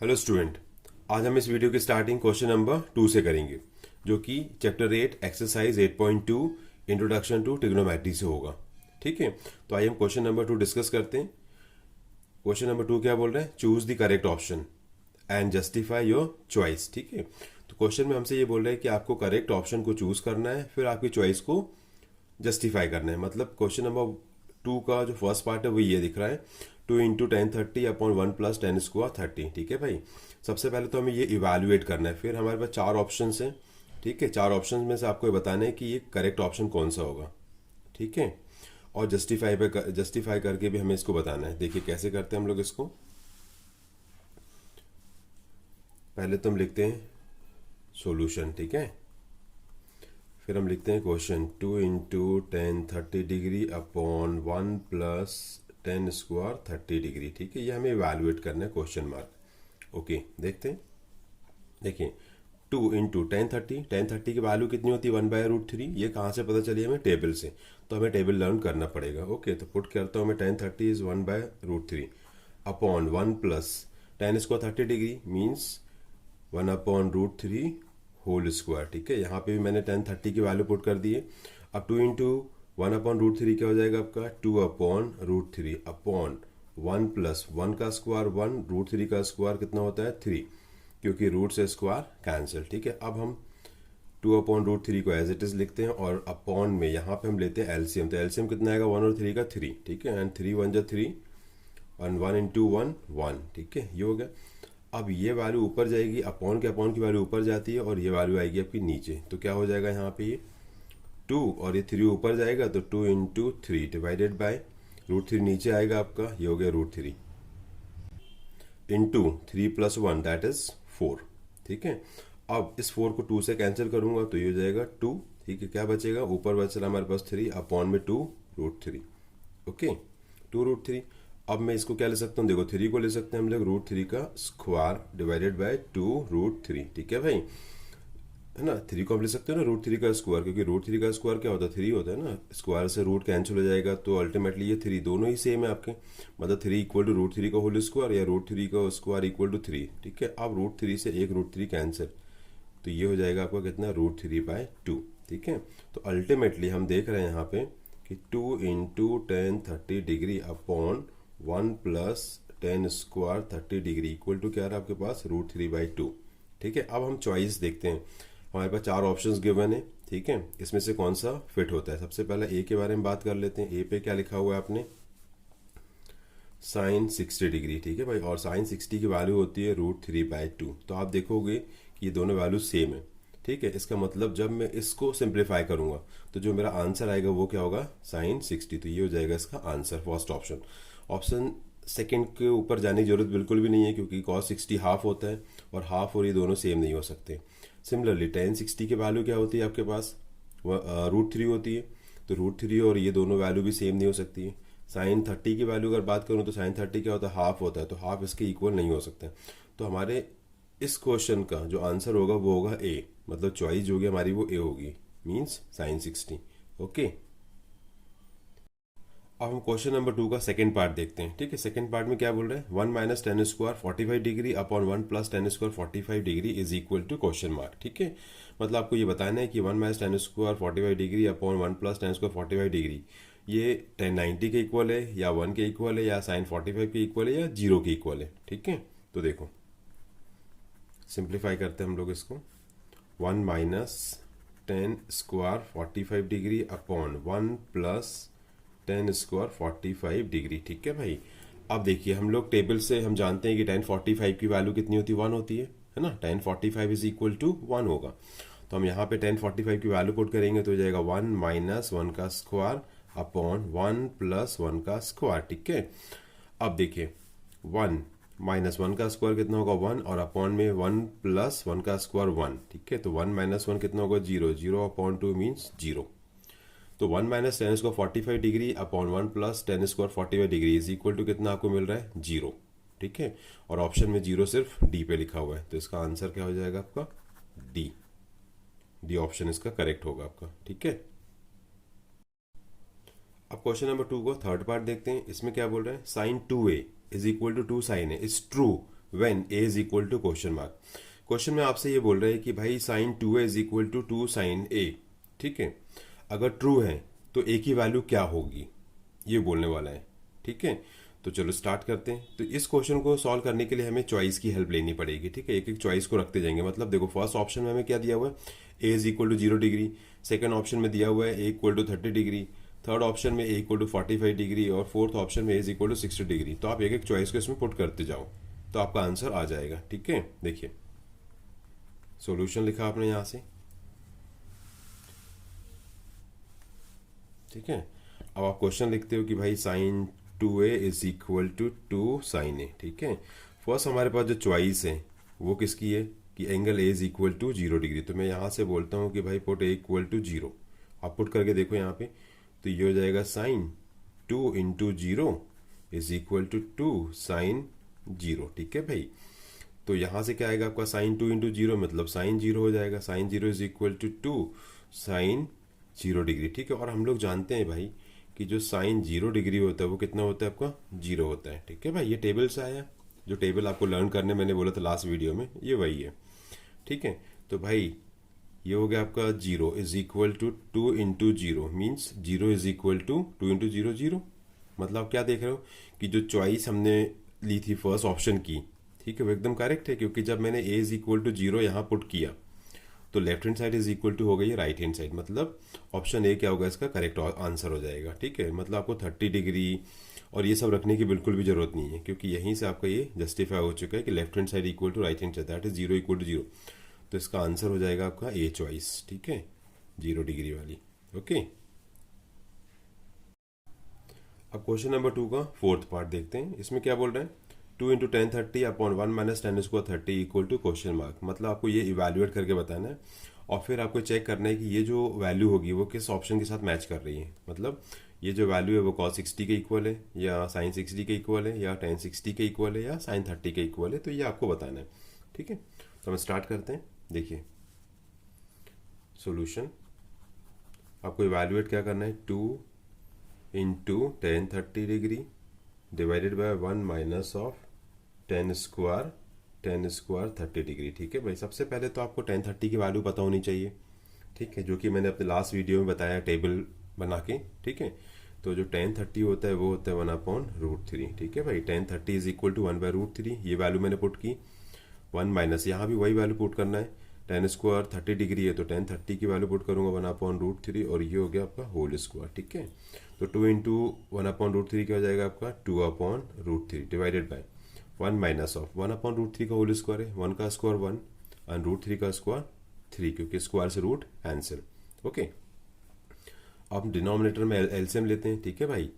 Hello student. आज हम इस वीडियो की स्टार्टिंग क्वेश्चन नंबर 2 से करेंगे, जो कि chapter 8 exercise 8.2 introduction to trigonometry से होगा। ठीक है, तो आइए हम क्वेश्चन नंबर 2 डिस्कस करते हैं। क्वेश्चन नंबर 2 क्या बोल रहे हैं? Choose the correct option and justify your choice. ठीक है, तो क्वेश्चन में हमसे ये बोल रहे हैं कि आपको करेक्ट ऑप्शन को चूज करना है, फिर आपकी चॉइस को जस्टिफाई करना है। मतलब क्वेश्चन नंबर 2 का जो फर्स्ट पार्ट है वो ये दिख रहा है, 2 × 10⁻⁻1 + 10⁻²30। ठीक है भाई, सबसे पहले तो हमें ये इवेल्युएट करना है। फिर हमारे पास 4 ऑप्शन हैं। ठीक है, 4 ऑप्शन में से आपको ये बताना है कि ये करेक्ट ऑप्शन कौन सा होगा। ठीक है, और जस्टिफाई करके भी हमें इसको बताना है। देखिए कैसे करते हैं हम लोग इसको। पहले तो हम लिखते हैं सॉल्यूशन। ठीक है, फिर हम लिखते हैं क्वेश्चन 2 × 10⁻30° / 1 + 10² 30°। ठीक है, ये हमें इवेल्युएट करना है क्वेश्चन मार्क। ओके, देखते हैं। देखिए 2 × 1030 की वैल्यू कितनी होती है? 1/√3। ये कहाँ से पता चली? हमें टेबल से। तो हमें टेबल लर्न करना पड़ेगा। ओके, तो पुट करता हूँ मैं 1030 is 1/√3 upon 1 + 10² 30° means 1/√3 whole square. ठीक है, यहाँ पे भी मैंने 1030 की वैल्यू पुट कर दी है। अब 2 × 1/√3 क्या हो जाएगा आपका? 2/√3 अपॉन 1 + 1 का स्क्वायर 1, √3 का स्क्वायर कितना होता है? 3, क्योंकि रूट से स्क्वायर कैंसिल। ठीक है, अब हम 2/√3 को एज इट इज लिखते हैं और अपॉन में यहाँ पे हम लेते हैं एलसीएम। तो एलसीएम कितना आएगा? 1 और 3 का 3। ठीक है, एंड 3 1 जा 3 और 1 × 1 1। ठीक है, ये हो गया। अब ये वैल्यू ऊपर जाएगी, अपॉन के अपॉन की वैल्यू ऊपर जाती है और ये वैल्यू आएगी आपकी नीचे। तो क्या हो जाएगा यहाँ पे? ये 2 और ये 3 ऊपर जाएगा तो 2 × 3 डिवाइडेड बाय √3 नीचे आएगा आपका। ये हो गया √3 इंटू 3 + 1 दैट इज 4। ठीक है, अब इस 4 को 2 से कैंसिल करूंगा तो ये हो जाएगा 2। ठीक है, क्या बचेगा? ऊपर बच रहा हमारे पास 3 अपॉन में 2 √3। ओके, 2 √3। अब मैं इसको क्या ले सकता हूँ? देखो 3 को ले सकते हैं हम लोग √3 का स्क्वायर डिवाइडेड बाय 2 √3। ठीक है भाई, है ना। 3 को हम ले सकते हैं ना √3 का स्क्वायर, क्योंकि √3 का स्क्वायर क्या होता है? 3 होता है ना। स्क्वायर से रूट कैंसिल हो जाएगा तो अल्टीमेटली ये 3 दोनों ही सेम है आपके। मतलब 3 = √3 का होल स्क्वायर या √3 का स्क्वायर = 3। ठीक है, अब √3 से एक √3 कैंसिल, तो ये हो जाएगा आपका कितना? √3/2। ठीक है, तो अल्टीमेटली हम देख रहे हैं यहाँ पे कि 2 × 1030° अपॉन 1 + 10² 30° इक्वल टू क्या रहा आपके पास? √3/2। ठीक है, अब हम चॉइस देखते हैं। हमारे पास 4 ऑप्शंस गिवन है। ठीक है, इसमें से कौन सा फिट होता है? सबसे पहले ए के बारे में बात कर लेते हैं। ए पे क्या लिखा हुआ है आपने? sin 60°। ठीक है भाई, और sin 60 की वैल्यू होती है √3/2। तो आप देखोगे कि ये दोनों वैल्यू सेम है। ठीक है, इसका मतलब जब मैं इसको सिंप्लीफाई करूंगा तो जो मेरा आंसर आएगा वो क्या होगा? sin 60। तो ये हो जाएगा इसका answer, first option. Option second के ऊपर जाने की जरूरत बिल्कुल भी नहीं है, क्योंकि cos 60 हाफ होता है और हाफ और ये दोनों सेम नहीं हो सकते। सिमिलरली tan 60 की वैल्यू क्या होती है आपके पास? √3 होती है। तो √3 और ये दोनों वैल्यू भी सेम नहीं हो सकती है। sin 30 की वैल्यू अगर बात करूँ तो sin 30 क्या होता है? हाफ होता है, तो हाफ इसके इक्वल नहीं हो सकता। तो हमारे इस क्वेश्चन का जो आंसर होगा वो होगा ए। मतलब चॉइस जो होगी हमारी वो ए होगी, मीन्स sin 60। ओके, अब हम क्वेश्चन नंबर 2 का सेकंड पार्ट देखते हैं। ठीक है, सेकंड पार्ट में क्या बोल रहे हैं? 1 - 10² 45° upon 1 + 10² 45° is equal to question mark. ठीक है, मतलब आपको ये बताना है कि 1 - 10² 45° अपॉन 1 + 10² 45° ये 1090 के इक्वल है या 1 के इक्वल है या sin 45 के इक्वल है या 0 के इक्वल है। ठीक है, तो देखो सिंप्लीफाई करते हैं हम लोग इसको। 1 - 10² 45° अपॉन 1 + 10² 45°। ठीक है भाई, अब देखिए हम लोग टेबल से हम जानते हैं कि tan 45 की वैल्यू कितनी होती है? 1 होती है ना। tan 45 इज इक्वल टू 1 होगा। तो हम यहाँ पे tan 45 की वैल्यू पुट करेंगे तो हो जाएगा 1 - 1 का स्क्वायर अपॉन 1 + 1 का स्क्वायर। ठीक है, अब देखिए 1 - 1 का स्क्वायर कितना होगा? 1, और अपॉन में 1 + 1 का स्क्वायर 1। ठीक है, तो 1 - 1 कितना होगा? 0। 0 अपॉन 2 मीन्स 0। तो 1 - 10² 45° अपॉन 1 + 10² 45° इज इक्वल टू कितना आपको मिल रहा है? 0। ठीक है, और ऑप्शन में 0 सिर्फ डी पे लिखा हुआ है, तो इसका आंसर क्या हो जाएगा आपका? डी। डी ऑप्शन इसका करेक्ट होगा आपका। ठीक है, अब क्वेश्चन नंबर 2 को थर्ड पार्ट देखते हैं। इसमें क्या बोल रहे हैं? sin 2a is equal to 2 sin a is true when A is equal to question mark. Question में आपसे ये बोल रहे हैं कि भाई sine 2a is equal to 2 sine a, ठीक है। अगर ट्रू है तो a की वैल्यू क्या होगी, ये बोलने वाला है, ठीक है। तो चलो स्टार्ट करते हैं। तो इस क्वेश्चन को सॉल्व करने के लिए हमें चॉइस की हेल्प लेनी पड़ेगी, ठीक है। एक एक चॉइस को रखते जाएंगे। मतलब देखो फर्स्ट ऑप्शन में हमें क्या दिया हुआ है, A is equal to 0 degree. Second option में दिया हुआ है A equal to 30 degree. Third option में ए इक्वल टू 45 डिग्री और फोर्थ ऑप्शन में A is equal to 60 degree. तो आप एक एक चॉइस को इसमें पुट करते जाओ तो आपका आंसर आ जाएगा, ठीक है। देखिए सॉल्यूशन लिखा आपने यहां से, ठीक है। अब आप क्वेश्चन लिखते हो कि भाई sine 2a is equal to 2 sine A, ठीक है। फर्स्ट हमारे पास जो चॉइस है वो किसकी है कि angle A is equal to 0 degree. तो मैं यहाँ से बोलता हूँ कि भाई पुट ए इक्वल टू 0। आप पुट करके देखो यहाँ पे, तो ये हो जाएगा sine 2 into 0 is equal to 2 sine 0, ठीक है भाई। तो यहाँ से क्या आएगा आपका साइन 2 इंटू 0 मतलब साइन 0 हो जाएगा। Sine 0 is equal to 2 sine 0 degree, ठीक है। और हम लोग जानते हैं भाई कि जो साइन 0 डिग्री होता है वो कितना होता है आपका 0 होता है, ठीक है भाई। ये टेबल से आया, जो टेबल आपको लर्न करने मैंने बोला था लास्ट वीडियो में, ये वही है, ठीक है। तो भाई ये हो गया आपका 0 is equal to 2 into 0 means 0 is equal to 2 into 0 0। मतलब आप क्या देख रहे हो कि जो चॉइस हमने ली थी फर्स्ट ऑप्शन की, ठीक है, वो एकदम करेक्ट है। क्योंकि जब मैंने ए इज इक्वल टू 0 यहाँ पुट किया तो left hand side is equal to हो गई राइट हैंड साइड। मतलब ऑप्शन ए क्या होगा इसका करेक्ट आंसर हो जाएगा, ठीक है। मतलब आपको 30 डिग्री और ये सब रखने की बिल्कुल भी जरूरत नहीं है, क्योंकि यहीं से आपका ये जस्टिफाई हो चुका है कि left hand side equal to right hand side, that is 0 equal to 0। तो इसका आंसर हो जाएगा आपका ए चॉइस, ठीक है, 0 डिग्री वाली। ओके, अब क्वेश्चन नंबर 2 का फोर्थ पार्ट देखते हैं। इसमें क्या बोल रहे हैं, 2 into 1030 upon 1 minus 10 square 30 equal to question mark. मतलब आपको ये इवेल्युएट करके बताना है और फिर आपको चेक करना है कि ये जो वैल्यू होगी वो किस ऑप्शन के साथ मैच कर रही है। मतलब ये जो वैल्यू है वो cos 60 के इक्वल है या sin 60 के इक्वल है या tan 60 के इक्वल है या sin 30 के इक्वल है। तो ये आपको बताना है, ठीक है। तो हम स्टार्ट करते हैं। देखिए सॉल्यूशन, आपको इवेल्युएट क्या करना है, 2 into 1030 degree divided by 1 minus of 10 square 30 degree, ठीक है भाई। सबसे पहले तो आपको 1030 की वैल्यू पता होनी चाहिए, ठीक है, जो कि मैंने अपने लास्ट वीडियो में बताया टेबल बना के, ठीक है। तो जो 1030 होता है वो होता है 1/√3, ठीक है भाई। 1030 इज इक्वल टू 1/√3, ये वैल्यू मैंने पुट की। 1 माइनस यहाँ भी वही वैल्यू पुट करना है। 10 स्क्वायर 30 डिग्री है तो 1030 की वैल्यू पुट करूंगा 1/√3 और ये हो गया आपका होल स्क्वायर, ठीक है। तो 2 इंटू 1/√3 क्या हो जाएगा आपका 2/√3 डिवाइडेड बाय 1 माइनस ऑफ 1/√3 का होल स्क्वायर है, 1 का स्क्वायर 1 और √3 का स्क्वायर 3, क्योंकि स्क्वायर से रूट आंसर। ओके, अब डिनोमिनेटर में एलसीएम लेते हैं, ठीक है भाई।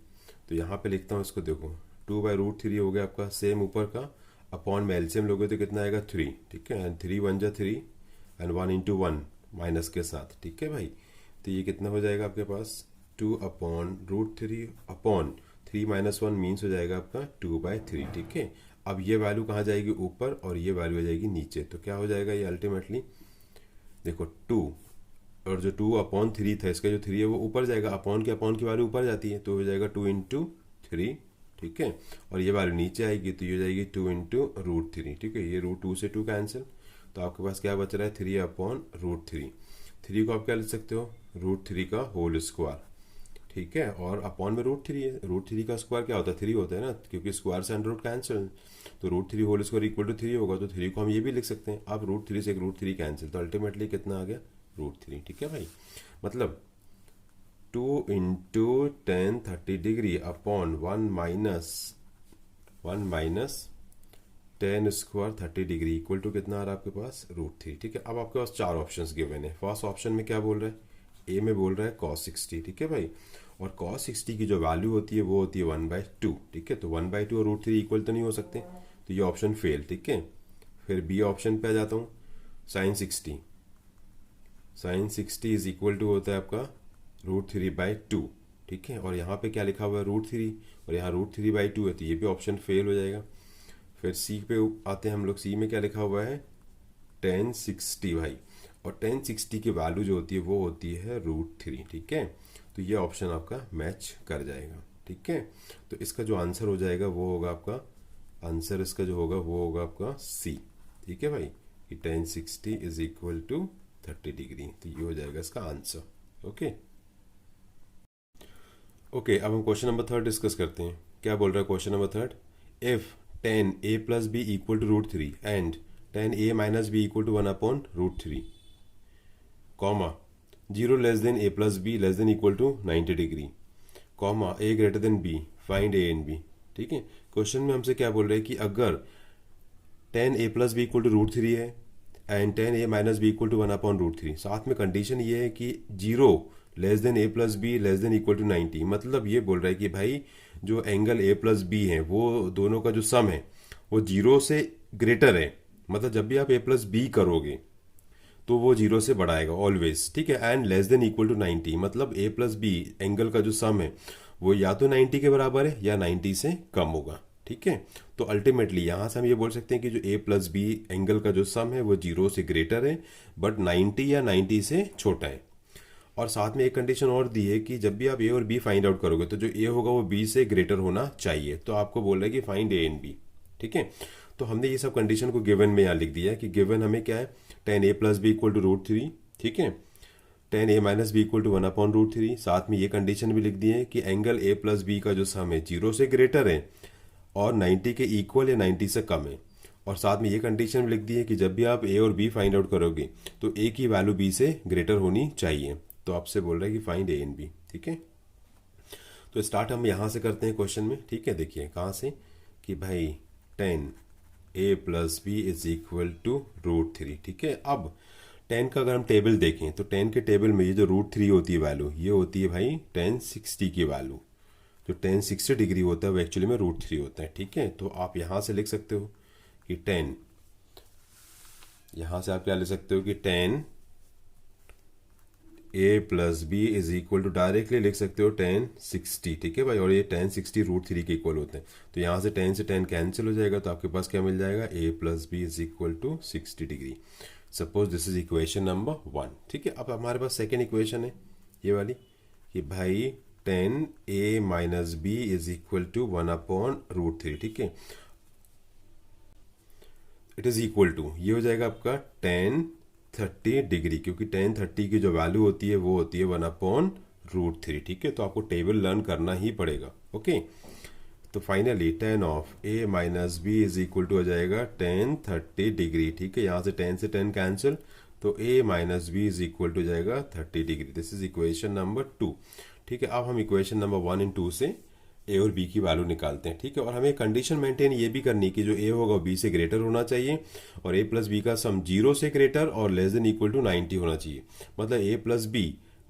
तो यहाँ पे लिखता हूँ इसको, देखो 2/√3 हो गया आपका सेम ऊपर का, अपॉन में एलसीएम लोगे तो कितना आएगा 3, ठीक है। एंड 3 1 जा 3 एंड 1 इंटू 1 माइनस के साथ, ठीक है भाई। तो ये कितना हो जाएगा आपके पास 2/√3 अपॉन 3 माइनस 1 मीन्स हो जाएगा आपका 2/3, ठीक है। अब ये वैल्यू कहाँ जाएगी, ऊपर, और ये वैल्यू आ जाएगी नीचे। तो क्या हो जाएगा ये अल्टीमेटली, देखो 2 और जो 2/3 था इसका जो 3 है वो ऊपर जाएगा, अपॉन की वैल्यू ऊपर जाती है तो हो जाएगा 2 इंटू 3, ठीक है। और ये वैल्यू नीचे आएगी तो ये हो जाएगी 2 इंटू √3, ठीक है। ये √2 से 2 कैंसिल, तो आपके पास क्या बच रहा है 3/√3। 3 को आप क्या लिख सकते हो, √3 का होल स्क्वायर, ठीक है। और अपॉन में √3 है, √3 का स्क्वायर क्या होता है 3 होता है ना, क्योंकि स्क्वायर से अंडर रूट कैंसिल, तो √3 होल स्क्वायर इक्वल टू 3 होगा। तो 3 को हम ये भी लिख सकते हैं। अब √3 से √3 कैंसिल, तो अल्टीमेटली कितना आ गया √3, ठीक है भाई। मतलब 2 into 1030 degree upon 1 minus 10 square 30 degree equal to कितना आ रहा है आपके पास √3, ठीक है। अब आपके पास 4 ऑप्शंस गिवन है। फर्स्ट ऑप्शन में क्या बोल रहा है, ए में बोल रहा है cos 60, ठीक है भाई। और cos 60 की जो वैल्यू होती है वो होती है 1/2, ठीक है। तो 1/2 और √3 इक्वल तो नहीं हो सकते, तो ये ऑप्शन फेल, ठीक है। फिर बी ऑप्शन पे आ जाता हूँ, sin 60 इज इक्वल टू होता है आपका √3/2, ठीक है। और यहाँ पे क्या लिखा हुआ है √3 और यहाँ √3/2 है, तो ये भी ऑप्शन फेल हो जाएगा। फिर सी पे आते हैं हम लोग, सी में क्या लिखा हुआ है tan 60 भाई, और tan 60 की वैल्यू जो होती है वो होती है √3, ठीक है। तो ये ऑप्शन आपका मैच कर जाएगा, ठीक है। तो इसका जो आंसर हो जाएगा वो होगा आपका आंसर इसका जो होगा वो होगा आपका सी। ठीक है भाई, कि tan 60 is equal to 30 degree, तो ये हो जाएगा इसका आंसर। ओके ओके, अब हम क्वेश्चन नंबर 3 डिस्कस करते हैं। क्या बोल रहा है question number 3? If tan a plus B equal to √3 and tan a minus B equal to 1/√3, comma 0 less than a plus B less than equal to 90 degree, comma a greater than b, find a and b। ठीक है, question में हमसे क्या बोल रहे हैं कि अगर tan a plus B equal to √3 है and tan a minus B equal to 1/√3, साथ में कंडीशन ये है कि 0 less than a plus B less than equal to 90। मतलब ये बोल रहा है कि भाई जो एंगल a प्लस बी है वो दोनों का जो सम है वो 0 से ग्रेटर है। मतलब जब भी आप a प्लस बी करोगे तो वो 0 से बढ़ाएगा ऑलवेज। ठीक है, and less than equal to 90, मतलब a प्लस बी एंगल का जो सम है वो या तो 90 के बराबर है या 90 से कम होगा। ठीक है, तो अल्टीमेटली यहाँ से हम ये बोल सकते हैं कि जो a प्लस बी एंगल का जो सम है वो 0 से ग्रेटर है बट 90 या 90 से छोटा है। और साथ में एक कंडीशन और दी है कि जब भी आप a और b फाइंड आउट करोगे तो जो a होगा वो b से ग्रेटर होना चाहिए। तो आपको बोल रहा है कि फाइंड a एंड b। ठीक है, तो हमने ये सब कंडीशन को गिवन में यहाँ लिख दिया है कि गिवन हमें क्या है, tan a plus B equal to √3। ठीक है, tan a minus B equal to 1/√3। साथ में ये कंडीशन भी लिख दी है कि एंगल a प्लस बी का जो सम है 0 से ग्रेटर है और 90 के इक्वल या 90 से कम है। और साथ में ये कंडीशन भी लिख दी है कि जब भी आप a और b फाइंड आउट करोगे तो a की वैल्यू b से ग्रेटर होनी चाहिए। तो आपसे बोल रहा है कि फाइंड a एंड b। ठीक है, तो स्टार्ट हम यहाँ से करते हैं क्वेश्चन में। ठीक है, देखिए कहाँ से कि भाई tan a plus B is equal to √3। ठीक है, अब tan का अगर हम टेबल देखें तो tan के टेबल में ये जो √3 होती है वैल्यू, ये होती है भाई tan 60 की वैल्यू। जो tan 60 डिग्री होता है वो एक्चुअली में √3 होता है। ठीक है, तो आप यहाँ से लिख सकते हो कि tan, यहाँ से आप क्या लिख सकते हो कि tan a plus B is equal to, directly लिख सकते हो tan 60। ठीक है भाई, और ये tan 60 √3 के इक्वल होते हैं। तो यहाँ से tan कैंसिल हो जाएगा, तो आपके पास क्या मिल जाएगा, a plus B is equal to 60 degree. Suppose this is equation number 1। ठीक है, अब हमारे पास सेकेंड इक्वेशन है ये वाली कि भाई tan a minus B is equal to 1/√3। ठीक है, इट इज इक्वल टू, ये हो जाएगा आपका tan 30 डिग्री, क्योंकि tan 30 की जो वैल्यू होती है वो होती है 1/√3। ठीक है, तो आपको टेबल लर्न करना ही पड़ेगा। ओके, तो finally tan of a minus B is equal to हो जाएगा tan 30 डिग्री। ठीक है, यहाँ से tan से tan कैंसिल, तो a minus B is equal to जाएगा 30 degree. This is equation number 2। ठीक है, अब हम इक्वेशन नंबर 1 एंड 2 से a और b की वैल्यू निकालते हैं। ठीक है, और हमें कंडीशन मेंटेन ये भी करनी कि जो a होगा वो b से ग्रेटर होना चाहिए और a प्लस बी का सम 0 से ग्रेटर और लेस देन इक्वल टू 90 होना चाहिए। मतलब a प्लस बी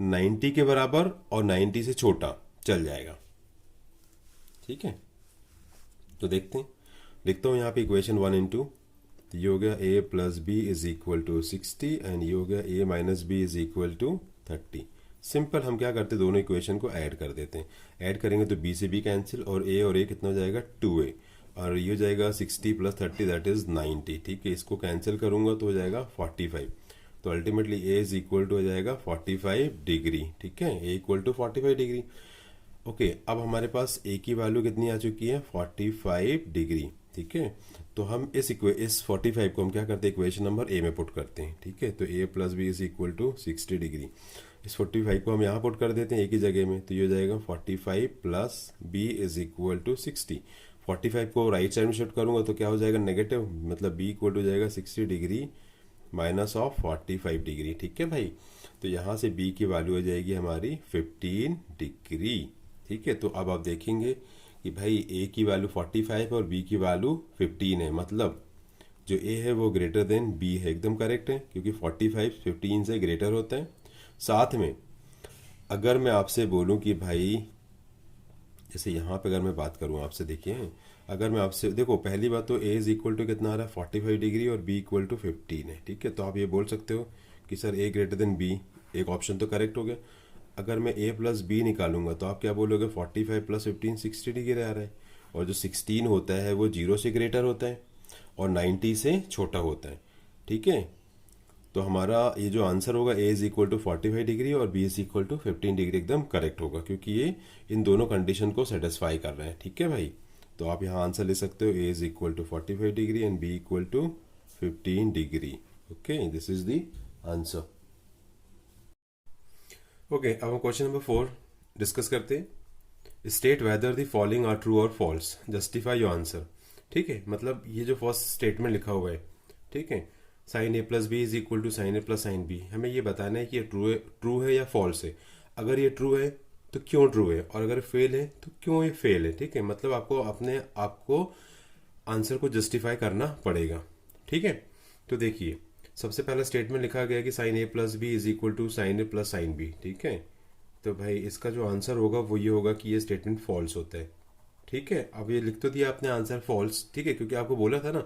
90 के बराबर और 90 से छोटा चल जाएगा। ठीक है, तो देखते हैं, लिखता हूँ यहाँ पे इक्वेशन 1 एंड 2। तो ये हो गया a plus B is equal to 60 and ये हो गया a minus B is equal to 30। Simple हम क्या करते हैं, दोनों इक्वेशन को ऐड कर देते हैं। ऐड करेंगे तो b से b कैंसिल और a कितना हो जाएगा 2a, और ये हो जाएगा 60 प्लस 30 दैट इज 90। ठीक है, इसको कैंसिल करूंगा तो हो जाएगा 45। तो ultimately a is equal to हो जाएगा 45 डिग्री। ठीक है, a equal to 45 degree. Okay, अब हमारे पास a की वैल्यू कितनी आ चुकी है, 45 डिग्री। ठीक है, तो हम इस 45 को हम क्या करते हैं, इक्वेशन नंबर a में पुट करते हैं। ठीक है, तो a plus B is equal to 60 degree. इस 45 को हम यहाँ पुट कर देते हैं एक ही जगह में, तो ये हो जाएगा 45 plus b is equal to 60। 45 को राइट साइड में शिफ्ट करूंगा तो क्या हो जाएगा, नेगेटिव, मतलब b इक्वल टू हो जाएगा 60 डिग्री माइनस ऑफ 45 डिग्री। ठीक है भाई, तो यहाँ से b की वैल्यू हो जाएगी हमारी 15 डिग्री। ठीक है, तो अब आप देखेंगे कि भाई a की वैल्यू 45 है और b की वैल्यू 15 है, मतलब जो a है वो ग्रेटर देन b है। एकदम करेक्ट है, क्योंकि 45 15 से ग्रेटर होता है। साथ में अगर मैं आपसे बोलूं कि भाई, जैसे यहाँ पे अगर मैं बात करूँ आपसे, देखिए अगर मैं आपसे, देखो पहली बात तो a इज इक्वल टू कितना आ रहा है 45 डिग्री और b इक्वल टू 15 है। ठीक है, तो आप ये बोल सकते हो कि sir a greater than b, एक ऑप्शन तो करेक्ट हो गया। अगर मैं a प्लस बी निकालूंगा तो आप क्या बोलोगे, 45 प्लस 15 60 डिग्री आ रहा है, और जो 16 होता है वो 0 से ग्रेटर होता है और 90 से छोटा होता है। ठीक है, तो हमारा ये जो आंसर होगा a is equal to 45 degree और b is equal to 15 degree एकदम करेक्ट होगा, क्योंकि ये इन दोनों कंडीशन को सेटिस्फाई कर रहे हैं। ठीक है भाई, तो आप यहाँ आंसर ले सकते हो A is equal to 45 degree and B equal to 15 degree. Okay, this is the answer. Okay, अब हम क्वेश्चन नंबर 4 डिस्कस करते हैं। State whether the following are true और फॉल्स, जस्टिफाई योर आंसर। ठीक है, मतलब ये जो फर्स्ट स्टेटमेंट लिखा हुआ है, ठीक है, sine A plus B is equal to sine A plus sine B, हमें ये बताना है कि ये ट्रू है या फॉल्स है। अगर ये ट्रू है तो क्यों ट्रू है, और अगर फेल है तो क्यों ये फेल है। ठीक है, मतलब आपको आंसर को जस्टिफाई करना पड़ेगा। ठीक है, तो देखिए सबसे पहला स्टेटमेंट लिखा गया कि sine A plus B is equal to sine A plus sine B. ठीक है, तो भाई इसका जो आंसर होगा वो ये होगा कि ये स्टेटमेंट फॉल्स होता है। ठीक है, अब ये लिख तो दिया आपने आंसर फॉल्स। ठीक है, क्योंकि आपको बोला था ना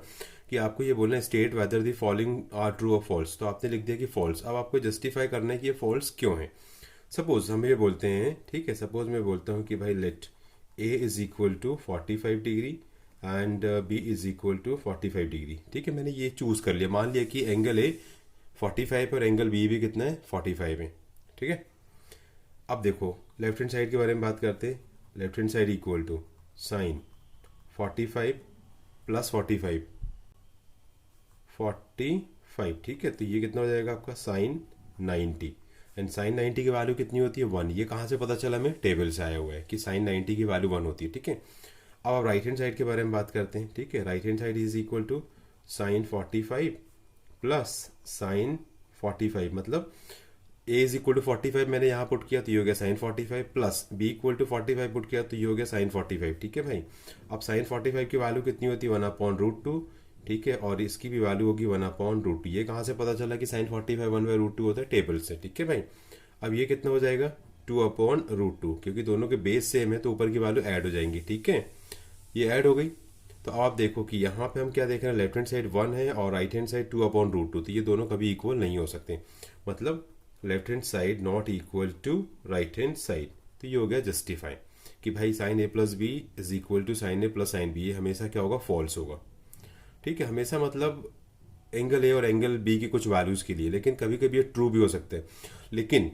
कि आपको ये बोलना है state whether the following are true और फॉल्स, तो आपने लिख दिया कि फॉल्स। अब आपको जस्टिफाई करना है कि ये फॉल्स क्यों है। सपोज हम ये बोलते हैं, ठीक है, सपोज मैं बोलता हूँ कि भाई let A is equal to 45 degree and B is equal to 45 degree. ठीक है, मैंने ये चूज कर लिया, मान लिया कि एंगल ए 45 और एंगल बी भी कितना है 45 है। ठीक है, अब देखो लेफ्ट हैंड साइड के बारे में बात करते हैं। Left hand side equal to sine 45 plus 45 45। ठीक है, तो ये कितना हो जाएगा आपका साइन 90, एंड साइन 90 की वैल्यू कितनी होती है 1। ये कहाँ से पता चला, हमें टेबल से आया हुआ है कि साइन 90 की वैल्यू 1 होती है। ठीक है, अब आप राइट हैंड साइड के बारे में बात करते हैं। ठीक है, right hand side is equal to sine 45 plus sine 45, मतलब ए इज इक्वल टू 45 मैंने यहाँ पुट किया तो ये हो गया sine 45, plus B equal to 45 put किया तो ये हो गया साइन 45। ठीक है भाई, अब साइन 45 की वैल्यू कितनी होती है 1/√2। ठीक है, और इसकी भी वैल्यू होगी 1/√2। ये कहाँ से पता चला कि साइन 45 1/√2 होता है, टेबल से। ठीक है भाई, अब ये कितना हो जाएगा 2/√2, क्योंकि दोनों के बेस सेम है तो ऊपर की वैल्यू ऐड हो जाएंगी। ठीक है, ये ऐड हो गई। तो अब आप देखो कि यहाँ पे हम क्या देख रहे हैं, लेफ्ट हैंड साइड 1 है और राइट हैंड साइड 2/√2, तो ये दोनों कभी इक्वल नहीं हो सकते, मतलब left hand side not equal to right hand side. तो ये हो गया जस्टिफाई कि भाई sine A plus B is equal to sine A plus sine B, ये हमेशा क्या होगा फॉल्स होगा। ठीक है, हमेशा मतलब एंगल ए और एंगल बी की कुछ वैल्यूज के लिए, लेकिन कभी कभी ये ट्रू भी हो सकते हैं। लेकिन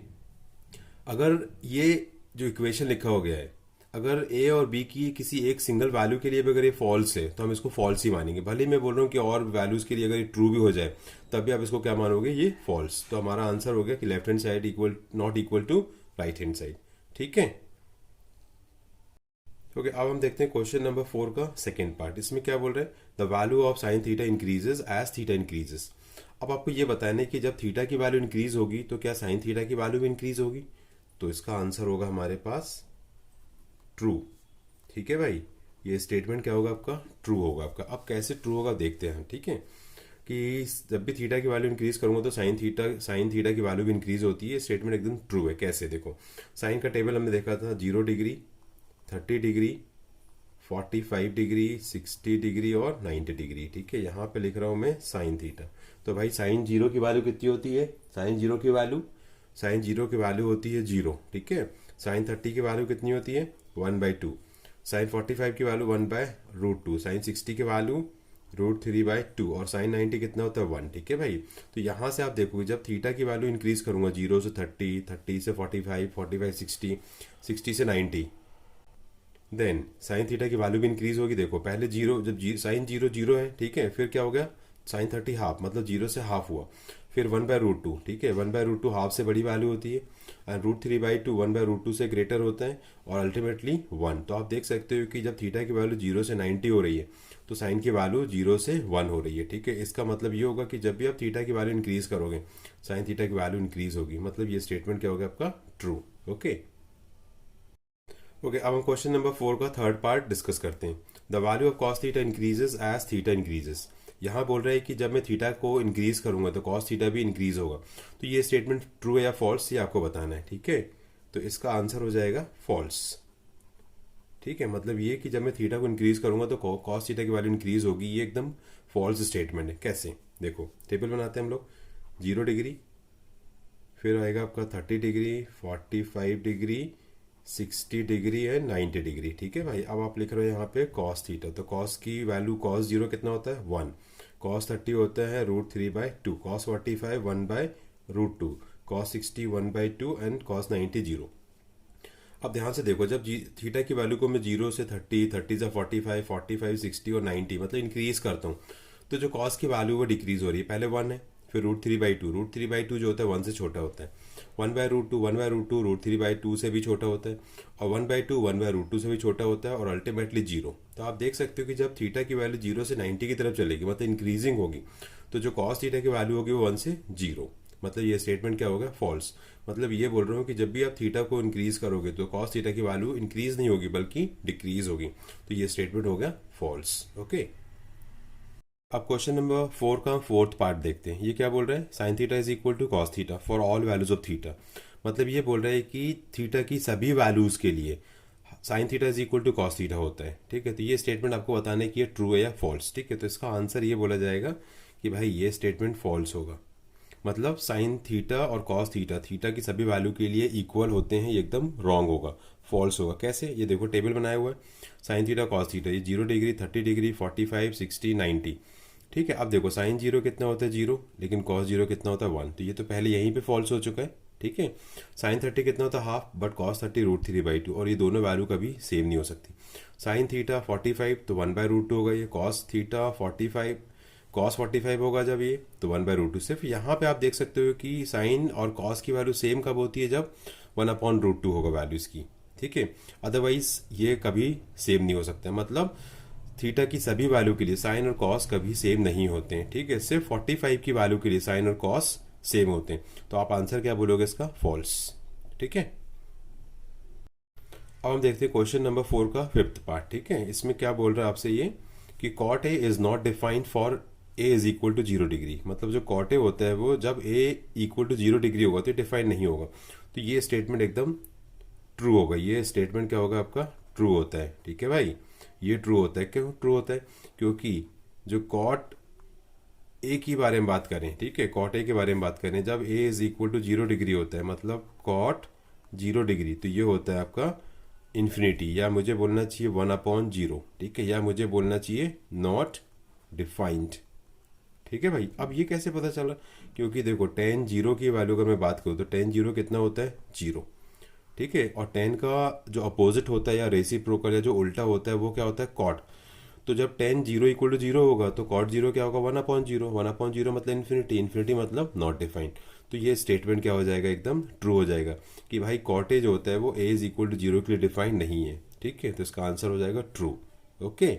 अगर ये जो इक्वेशन लिखा हो गया है, अगर ए और बी की किसी एक सिंगल वैल्यू के लिए भी अगर ये फॉल्स है तो हम इसको फॉल्स ही मानेंगे। भले ही मैं बोल रहा हूँ कि और वैल्यूज के लिए अगर ये ट्रू भी हो जाए तब भी आप इसको क्या मानोगे, ये फॉल्स। तो हमारा आंसर हो गया कि left hand side equal not equal to right hand side. ठीक है, ओके, अब हम देखते हैं क्वेश्चन नंबर 4 का सेकेंड पार्ट। इसमें क्या बोल रहे हैं, the value of sine theta increases as theta increases. अब आपको ये बताना है कि जब थीटा की वैल्यू इंक्रीज होगी तो क्या साइन थीटा की वैल्यू भी इंक्रीज होगी। तो इसका आंसर होगा हमारे पास ट्रू। ठीक है भाई, ये स्टेटमेंट क्या होगा आपका, ट्रू होगा आपका। अब कैसे ट्रू होगा देखते हैं हम। ठीक है, कि जब भी थीटा की वैल्यू इंक्रीज करूंगा तो साइन थीटा की वैल्यू भी इंक्रीज होती है। स्टेटमेंट एकदम ट्रू है। कैसे, देखो साइन का टेबल हमने देखा था 0 डिग्री, 30 डिग्री, 45 डिग्री, 60 डिग्री और 90 डिग्री। ठीक है, यहाँ पे लिख रहा हूं मैं साइन थीटा। तो भाई साइन 0 की वैल्यू कितनी होती है, साइन 0 की वैल्यू होती है 0। ठीक है, साइन 30 की वैल्यू कितनी होती है 1/2, साइन 45 की वैल्यू 1/√2, साइन 60 की वैल्यू √3/2 और साइन 90 कितना होता है 1। ठीक है भाई, तो यहां से आप देखोगे जब थीटा की वैल्यू इंक्रीज करूंगा 0 से 30, 30 से 45, 45 60, 60 से 90, देन साइन थीटा की वैल्यू भी इंक्रीज होगी। देखो पहले जीरो, जब साइन 0 0 है, ठीक है, फिर क्या हो गया साइन 30 हाफ, मतलब 0 से हाफ हुआ, फिर 1/√2। ठीक है, 1/√2 हाफ से बड़ी वैल्यू होती है, एंड √3/2 1/√2 से ग्रेटर होता है, और अल्टीमेटली 1। तो आप देख सकते हो कि जब थीटा की वैल्यू 0 से 90 हो रही है तो साइन की वैल्यू 0 से 1 हो रही है। ठीक है, इसका मतलब ये होगा कि जब भी आप थीटा की वैल्यू इंक्रीज करोगे साइन थीटा की वैल्यू इंक्रीज होगी, मतलब ये स्टेटमेंट क्या होगा आपका ट्रू। ओके ओके, अब हम क्वेश्चन नंबर 4 का थर्ड पार्ट डिस्कस करते हैं। The value of cos theta increases as theta increases. यहाँ बोल रहा है कि जब मैं थीटा को इंक्रीज करूंगा तो कॉस थीटा भी इंक्रीज होगा। तो ये स्टेटमेंट ट्रू है या फॉल्स, ये आपको बताना है। ठीक है, तो इसका आंसर हो जाएगा फॉल्स। ठीक है, मतलब ये कि जब मैं थीटा को इंक्रीज करूंगा तो कॉस थीटा की वैल्यू इंक्रीज होगी, ये एकदम फॉल्स स्टेटमेंट है। कैसे, देखो टेबल बनाते हैं हम लोग। 0 डिग्री, फिर आएगा आपका 30 degree, 45 degree, 60 degree and 90 degree. ठीक है भाई, अब आप लिख रहे हो यहाँ पे कॉस थीटा, तो कॉस की वैल्यू कॉस 0 कितना होता है 1, कॉस 30 होता है √3/2, कॉस 45 1/√2, कॉस 60 1/2 एंड कॉस 90 0। अब ध्यान से देखो, जब थीटा की वैल्यू को मैं 0 से 30, 30 से 45, 45, 60 और 90 मतलब इंक्रीज करता हूँ, तो जो कॉस की वैल्यू वो डिक्रीज हो रही है। पहले 1 है, फिर √3/2, √3/2 जो होता है 1 से छोटा होता है, 1/√2, 1/√2 √3/2 से भी छोटा होता है, और 1/2 1/√2 से भी छोटा होता है, और अल्टीमेटली 0। तो आप देख सकते हो कि जब थीटा की वैल्यू 0 से 90 की तरफ चलेगी मतलब इंक्रीजिंग होगी, तो जो कॉस थीटा की वैल्यू होगी वो 1 से 0। मतलब ये स्टेटमेंट क्या होगा, फॉल्स। मतलब ये बोल रहा हूँ कि जब भी आप थीटा को इंक्रीज करोगे तो कॉस थीटा की वैल्यू इंक्रीज नहीं होगी बल्कि डिक्रीज होगी। तो ये स्टेटमेंट हो गया फॉल्स। ओके, अब क्वेश्चन नंबर 4 का फोर्थ पार्ट देखते हैं। ये क्या बोल रहा है, sine theta is equal to cos theta for all values of theta. मतलब ये बोल रहा है कि थीटा की सभी वैल्यूज के लिए sine theta is equal to cos theta होता है। ठीक है, तो ये स्टेटमेंट आपको बताना है कि ये ट्रू है या फॉल्स। ठीक है, तो इसका आंसर ये बोला जाएगा कि भाई ये स्टेटमेंट फॉल्स होगा। मतलब साइन थीटा और कॉस थीटा थीटा की सभी वैल्यू के लिए इक्वल होते हैं, ये एकदम रॉन्ग होगा, फॉल्स होगा। कैसे, ये देखो टेबल बनाया हुआ है, साइन थीटा कॉस थीटा, ये 0 डिग्री, 30 डिग्री, 45, 60, 90। ठीक है, अब देखो साइन 0 कितना होता है 0, लेकिन कॉस 0 कितना होता है 1, तो ये तो पहले यहीं पे फॉल्स हो चुका है। ठीक है, साइन 30 कितना होता है हाफ, बट कॉस 30 √3/2, और ये दोनों वैल्यू कभी सेम नहीं हो सकती। साइन थीटा 45 तो 1/√2 होगा, ये कॉस थीटा 45 कॉस 45 होगा जब ये, तो 1/√2। सिर्फ यहाँ पे आप देख सकते हो कि साइन और कॉस की वैल्यू सेम कब होती है, जब 1/√2 होगा वैल्यू इसकी। ठीक है, अदरवाइज ये कभी सेम नहीं हो सकता। मतलब थीटा की सभी वैल्यू के लिए साइन और कॉस कभी सेम नहीं होते हैं। ठीक है, सिर्फ 45 की वैल्यू के लिए साइन और कॉस सेम होते हैं। तो आप आंसर क्या बोलोगे इसका, फॉल्स। ठीक है, अब हम देखते हैं क्वेश्चन नंबर 4 का फिफ्थ पार्ट। ठीक है, इसमें क्या बोल रहा है आपसे ये कि cot A is not defined for A is equal to 0 degree. मतलब जो कॉट ए होता है वो जब ए इक्वल टू 0 डिग्री होगा तो डिफाइंड नहीं होगा। तो ये स्टेटमेंट एकदम ट्रू होगा। ये स्टेटमेंट क्या होगा आपका, ट्रू होता है। ठीक है भाई, ये ट्रू होता है। क्यों ट्रू होता है, क्योंकि जो कॉट ए के बारे में बात करें, ठीक है, कॉट ए के बारे में बात करें, जब ए इज इक्वल टू 0 डिग्री होता है मतलब कॉट 0 डिग्री, तो ये होता है आपका इन्फिनिटी, या मुझे बोलना चाहिए 1/0। ठीक है, या मुझे बोलना चाहिए नॉट डिफाइंड। ठीक है भाई, अब ये कैसे पता चला, क्योंकि देखो tan 0 की वैल्यू अगर मैं बात करूँ तो tan 0 कितना होता है 0। ठीक है, और tan का जो अपोजिट होता है या रेसिप्रोकल या जो उल्टा होता है वो क्या होता है कॉट। तो जब tan 0 इक्वल टू 0 होगा तो कॉट 0 क्या होगा 1/0। 1/0 मतलब इन्फिनिटी, इन्फिनिटी मतलब नॉट डिफाइंड। तो ये स्टेटमेंट क्या हो जाएगा, एकदम ट्रू हो जाएगा कि भाई कॉट ए जो होता है वो ए इज इक्वल टू 0 के लिए डिफाइंड नहीं है। ठीक है, तो इसका आंसर हो जाएगा ट्रू। ओके,